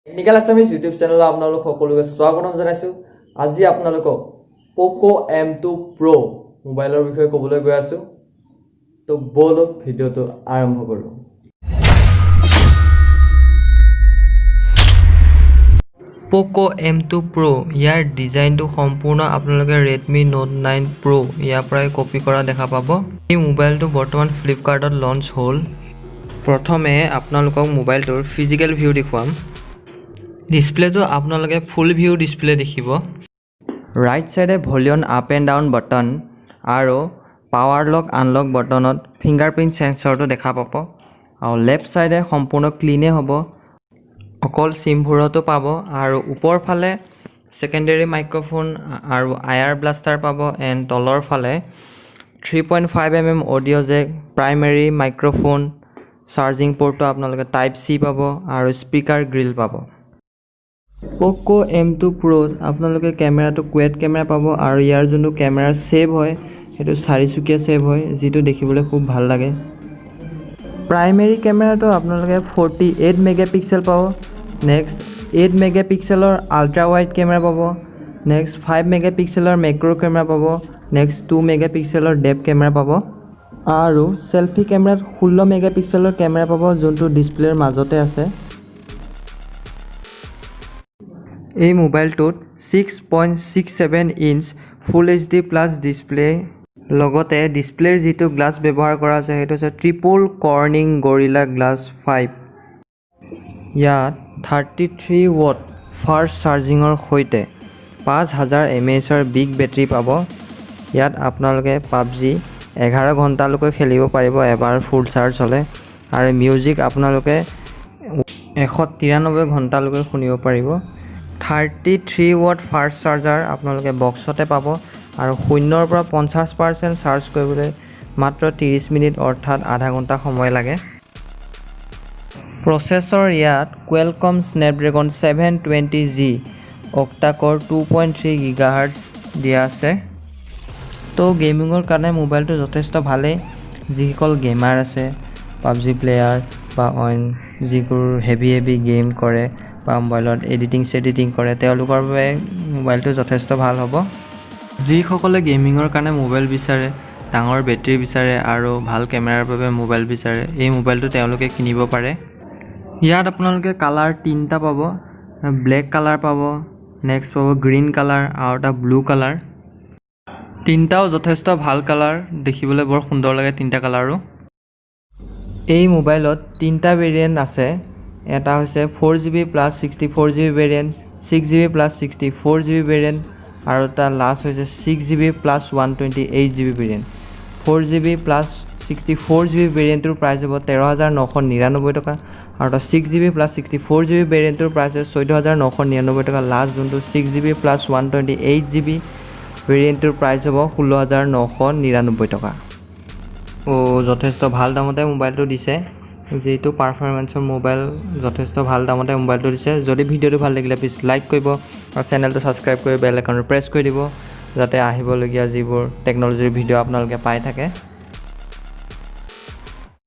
Technical Assamese YouTube চেনেলত আপোনালোক সকলোকে স্বাগতম জনাইছোঁ। আজি আপোনালোকক পোকো M2 Pro মোবাইলৰ বিষয়ে ক'বলৈ গৈ আছোঁ। তো বলক ভিডিঅ'টো আৰম্ভ কৰোঁ। পোকো M2 Pro ইয়াৰ ডিজাইনটো সম্পূৰ্ণ আপোনালোকে Redmi Note 9 Pro ইয়াৰ পৰাই কপি কৰা দেখা পাব। এই মোবাইলটো বৰ্তমান ফ্লিপকাৰ্টত লঞ্চ হ'ল। প্ৰথমে আপোনালোকক মোবাইলটোৰ ফিজিক্যাল ভিউ দেখুৱাম। ডিসপ্লেটো আপোনালোকে ফুল ভিউ ডিসপ্লে দেখিব। ৰাইট সাইডে volume up and down button আৰু পাৱাৰ লক আনলক বটনত ফিংগাৰপ্ৰিন্ট সেন্সৰটো দেখা পাব। আৰু লেফট সাইডে সম্পূৰ্ণ ক্লিনে হ'ব। অকল সিমবোৰতো পাব আৰু ওপৰ ফালে সেকেন্ডাৰী মাইক্ৰোফোন আৰু আয়াৰ ব্লাষ্টাৰ পাব এণ্ড তলৰ ফালে 3.5 mm audio jack, primary microphone, charging পোৰ্টটো আপোনালোকে টাইপ C পাব আৰু স্পিকাৰ গ্ৰিল পাব। পোকো M2 Pro আপোনালোকে কেমেৰাটো কোৱেড কেমেৰা পাব আৰু ইয়াৰ যোনটো কেমেৰা সেভ হয় সেইটো চাৰিচুকীয়া সেভ হয়, যিটো দেখিবলৈ খুব ভাল লাগে। প্ৰাইমেৰী কেমেৰাটো আপোনালোকে 48 মেগাপিক্সেল পাব। নেক্সট 8 মেগাপিক্সেলৰ আল্ট্ৰা ওৱাইড কেমেৰা পাব। নেক্সট 5 মেগাপিক্সেলৰ মেক্ৰো কেমেৰা পাব। নেক্সট 2 মেগাপিক্সেলৰ ডেপ কেমেৰা পাব আৰু সেলফি কেমেৰাত 16 মেগাপিক্সেলৰ কেমেৰা পাব, যোনটো ডিসপ্লেৰ মাজতে আছে। এই মোবাইলটোত 6.67 ইঞ্চ ফুল HD প্লাছ ডিসপ্লে লগতে ডিসপ্লেৰ যিটো গ্লাছ ব্যৱহাৰ কৰা আছে সেইটো হৈছে ট্ৰিপল কৰ্নিং গৰিলা গ্লাছ 5। ইয়াত 33 ওয়াট ফাষ্ট চাৰ্জিঙৰ সৈতে 5000 mAhৰ বিগ বেটাৰী পাব। ইয়াত আপোনালোকে PUBG 11 ঘণ্টালৈকে খেলিব পাৰিব এবাৰ ফুল চাৰ্জ হ'লে, আৰু মিউজিক আপোনালোকে 193 ঘণ্টালৈকে শুনিব পাৰিব। 33 ওয়াট ফাষ্ট চাৰ্জাৰ আপোনালোকে বক্সতে পাব আৰু 0 পৰা 50% চাৰ্জ কৰিবলৈ মাত্ৰ 30 মিনিট অৰ্থাৎ আধা ঘণ্টা সময় লাগে। প্ৰচেছৰ ইয়াত কোৱেলকম স্নেপড্ৰেগন 720G অক্টা-কোৰ 2.3 GHz দিয়া আছে। তো গেমিঙৰ কাৰণে মোবাইলটো যথেষ্ট ভালেই। যিসকল গেমাৰ আছে, PUBG প্লেয়াৰ বা অইন যিবোৰ হেভি গেম কৰে বা মোবাইলত এডিটিং কৰে, তেওঁলোকৰ বাবে মোবাইলটো যথেষ্ট ভাল হ'ব। যিসকলে গেমিঙৰ কাৰণে মোবাইল বিচাৰে, ডাঙৰ বেটাৰী বিচাৰে আৰু ভাল কেমেৰাৰ বাবে মোবাইল বিচাৰে, এই মোবাইলটো তেওঁলোকে কিনিব পাৰে। ইয়াত আপোনালোকে কালাৰ 3টা পাব। ব্লেক কালাৰ পাব, নেক্সট পাব গ্ৰীণ কালাৰ আৰু এটা ব্লু কালাৰ। তিনিটাও যথেষ্ট ভাল কালাৰ, দেখিবলৈ বৰ সুন্দৰ লাগে তিনিটা কালাৰো। এই মোবাইলত 3টা ভেৰিয়েণ্ট আছে। এটা হৈছে 4GB plus 64GB variant, 6GB plus 64GB variant আৰু এটা লাষ্ট হৈছে 6GB plus 128GB variant. 4GB plus 64GB ভেৰিয়েণ্টটোৰ প্ৰাইচ হ'ব 13,999 টকা আৰু এটা 6GB প্লাছ 64GB ভেৰিয়েণ্টটোৰ প্ৰাইচ হৈছে 14,999 টকা। লাষ্ট যোনটো 6GB প্লাছ 128GB ভেৰিয়েণ্টটোৰ প্ৰাইচ হ'ব 16,999 টকা। যথেষ্ট ভাল দামতে মোবাইলটো দিছে। যিটো পাৰফৰ্মেঞ্চৰ মোবাইল, যথেষ্ট ভাল দামতে মোবাইলটো দিছে। যদি ভিডিঅ'টো ভাল লাগিলে প্লিজ লাইক কৰিব আৰু চেনেলটো ছাবস্ক্ৰাইব কৰি বেল আইকনটো প্ৰেছ কৰি দিব, যাতে আহিবলগীয়া যিবোৰ টেকন'লজিৰ ভিডিঅ' আপোনালোকে পাই থাকে।